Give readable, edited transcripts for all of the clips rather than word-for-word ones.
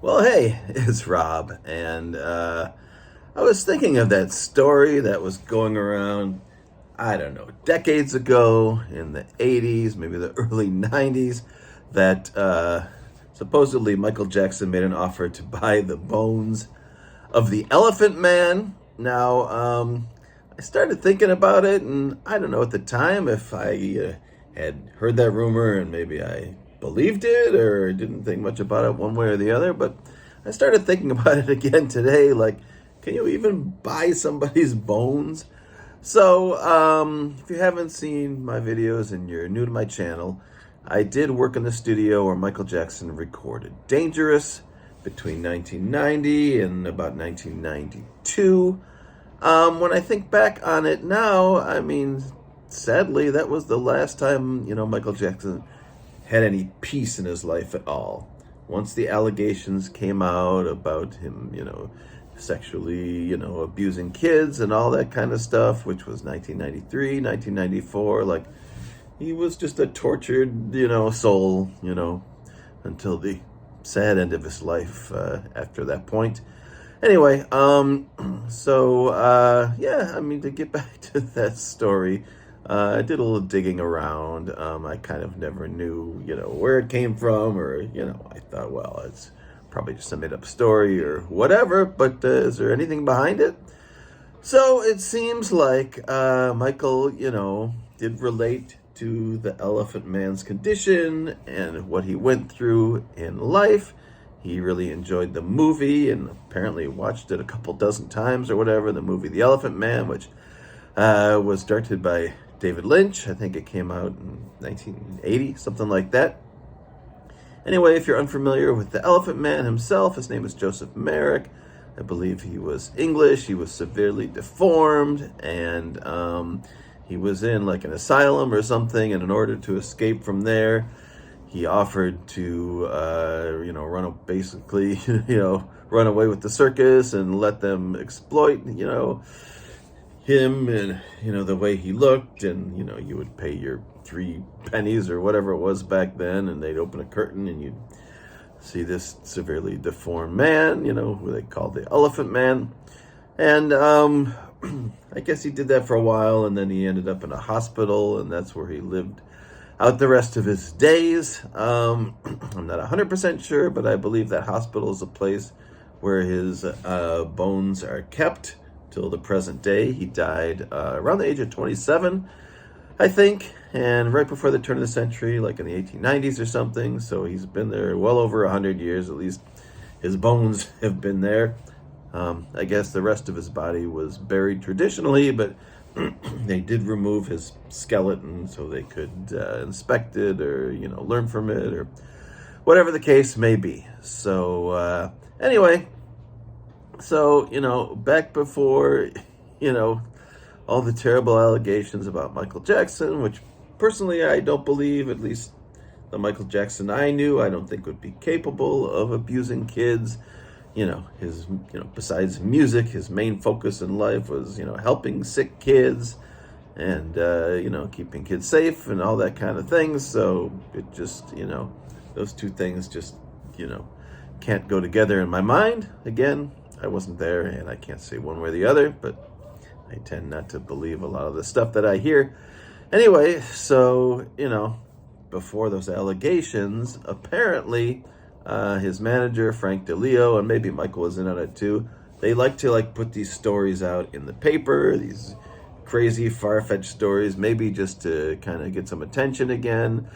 Well, hey, it's Rob, and I was thinking of that story that was going around, I don't know, decades ago in the 80s, maybe the early 90s, that supposedly Michael Jackson made an offer to buy the bones of the Elephant Man. Now, I started thinking about it, and I don't know at the time if I had heard that rumor and maybe I believed it or didn't think much about it one way or the other. But I started thinking about it again today. Like, can you even buy somebody's bones? So, if you haven't seen my videos and you're new to my channel, I did work in the studio where Michael Jackson recorded Dangerous between 1990 and about 1992. When I think back on it now, I mean, sadly, that was the last time, Michael Jackson had any peace in his life at all. Once the allegations came out about him, sexually, abusing kids and all that kind of stuff, which was 1993, 1994, like, he was just a tortured, soul, until the sad end of his life after that point. Anyway, yeah, I mean, to get back to that story, I did a little digging around. I kind of never knew, where it came from, or, I thought, well, it's probably just a made up story or whatever, but is there anything behind it? So it seems like Michael, did relate to the Elephant Man's condition and what he went through in life. He really enjoyed the movie and apparently watched it a couple dozen times or whatever, the movie The Elephant Man, which was directed by David Lynch. I think it came out in 1980, something like that. Anyway, if you're unfamiliar with the Elephant Man himself, his name is Joseph Merrick. I believe he was English. He was severely deformed, and he was in like an asylum or something, and in order to escape from there, he offered to, basically, run away with the circus and let them exploit, him and, the way he looked. And, you would pay your 3 pennies or whatever it was back then, and they'd open a curtain and you'd see this severely deformed man, who they called the Elephant Man. And I guess he did that for a while, and then he ended up in a hospital, and that's where he lived out the rest of his days. I'm not 100% sure, but I believe that hospital is a place where his bones are kept till the present day. He died around the age of 27, I think, and right before the turn of the century, like in the 1890s or something. So he's been there well over 100 years, at least his bones have been there. I guess the rest of his body was buried traditionally, but they did remove his skeleton so they could inspect it or, learn from it or whatever the case may be. So anyway, back before, all the terrible allegations about Michael Jackson, which personally I don't believe, at least the Michael Jackson I knew, I don't think would be capable of abusing kids. His, besides music, his main focus in life was, helping sick kids and, keeping kids safe and all that kind of thing. So it just, those two things just, can't go together in my mind. Again, I wasn't there and I can't say one way or the other, but I tend not to believe a lot of the stuff that I hear. Anyway, so, before those allegations, apparently, his manager, Frank DeLeo, and maybe Michael was in on it too, they like to put these stories out in the paper, these crazy, far-fetched stories, maybe just to kind of get some attention again,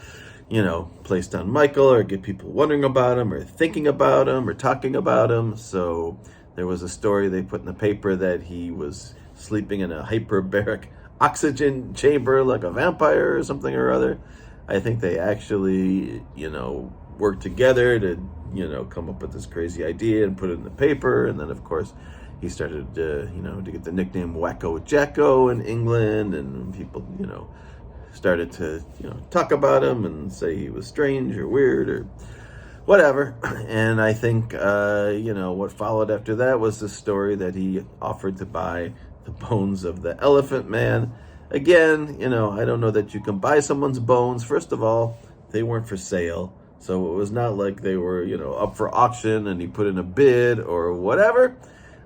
placed on Michael, or get people wondering about him, or thinking about him, or talking about him. So there was a story they put in the paper that he was sleeping in a hyperbaric oxygen chamber like a vampire or something or other. I think they actually, worked together to, come up with this crazy idea and put it in the paper. And then, of course, he started, to get the nickname Wacko Jacko in England. And people, started to, talk about him and say he was strange or weird or whatever. And I think, what followed after that was the story that he offered to buy the bones of the Elephant Man. Again, I don't know that you can buy someone's bones. First of all, they weren't for sale. So it was not like they were, up for auction and he put in a bid or whatever.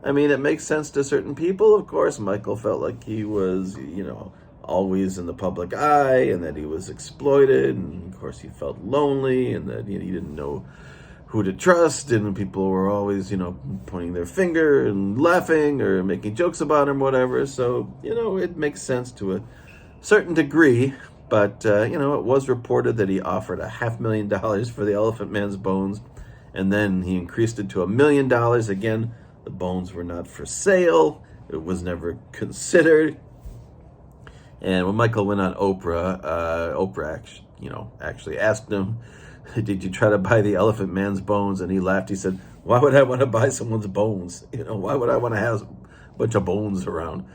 I mean, it makes sense to certain people. Of course, Michael felt like he was, always in the public eye and that he was exploited. And of course, he felt lonely and that he didn't know who to trust. And people were always, pointing their finger and laughing or making jokes about him, whatever. So, it makes sense to a certain degree. But, it was reported that he offered $500,000 for the Elephant Man's bones. And then he increased it to $1 million. Again, the bones were not for sale. It was never considered. And when Michael went on Oprah, Oprah actually asked him, "Did you try to buy the Elephant Man's bones?" And he laughed. He said, "Why would I want to buy someone's bones? Why would I want to have a bunch of bones around?"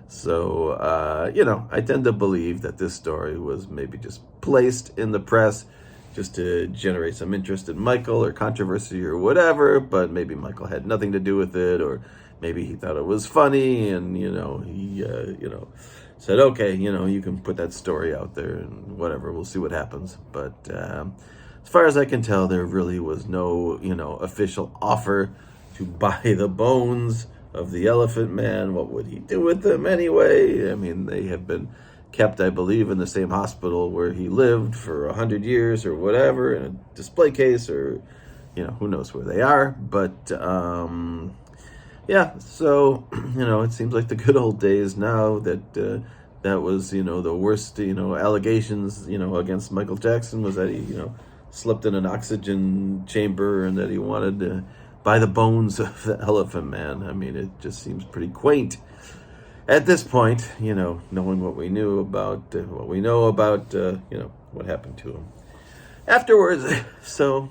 So, I tend to believe that this story was maybe just placed in the press just to generate some interest in Michael or controversy or whatever, but maybe Michael had nothing to do with it, or maybe he thought it was funny and, he, said, okay, you can put that story out there and whatever, we'll see what happens. But as far as I can tell, there really was no, official offer to buy the bones of the Elephant Man. What would he do with them anyway? I mean, they have been kept, I believe, in the same hospital where he lived for 100 years or whatever, in a display case, or, who knows where they are. But, yeah, so, it seems like the good old days now that that was, the worst, allegations, against Michael Jackson was that he, slept in an oxygen chamber and that he wanted to buy the bones of the Elephant Man. I mean, it just seems pretty quaint at this point, knowing what we know about, what happened to him afterwards. So,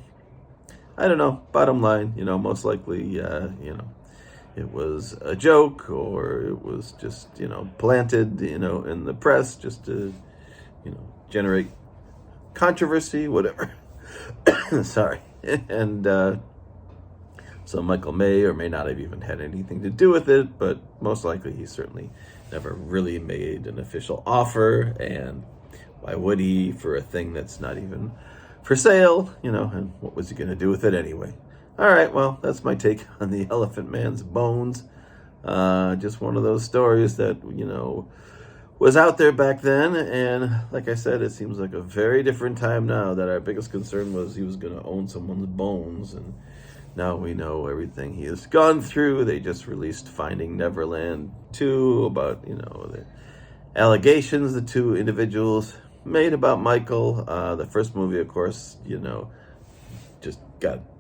I don't know. Bottom line, most likely, it was a joke, or it was just, planted, in the press just to, generate controversy, whatever. Sorry. And so Michael may or may not have even had anything to do with it, but most likely he certainly never really made an official offer. And why would he for a thing that's not even for sale, and what was he going to do with it anyway? All right, well, that's my take on the Elephant Man's bones. Just one of those stories that, was out there back then. And like I said, it seems like a very different time now, that our biggest concern was he was going to own someone's bones. And now we know everything he has gone through. They just released Finding Neverland 2 about, the allegations the two individuals made about Michael. The first movie, of course, just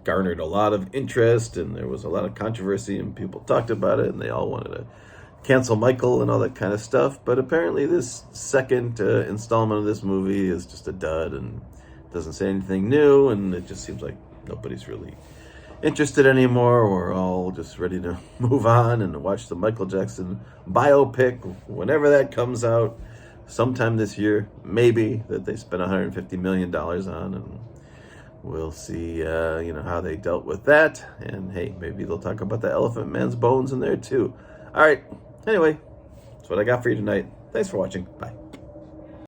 garnered a lot of interest, and there was a lot of controversy, and people talked about it, and they all wanted to cancel Michael and all that kind of stuff. But apparently this second installment of this movie is just a dud and doesn't say anything new, and it just seems like nobody's really interested anymore. We're all just ready to move on and watch the Michael Jackson biopic whenever that comes out sometime this year, maybe, that they spent $150 million on, and we'll see, how they dealt with that. And hey, maybe they'll talk about the Elephant Man's bones in there too. All right. Anyway, that's what I got for you tonight. Thanks for watching. Bye.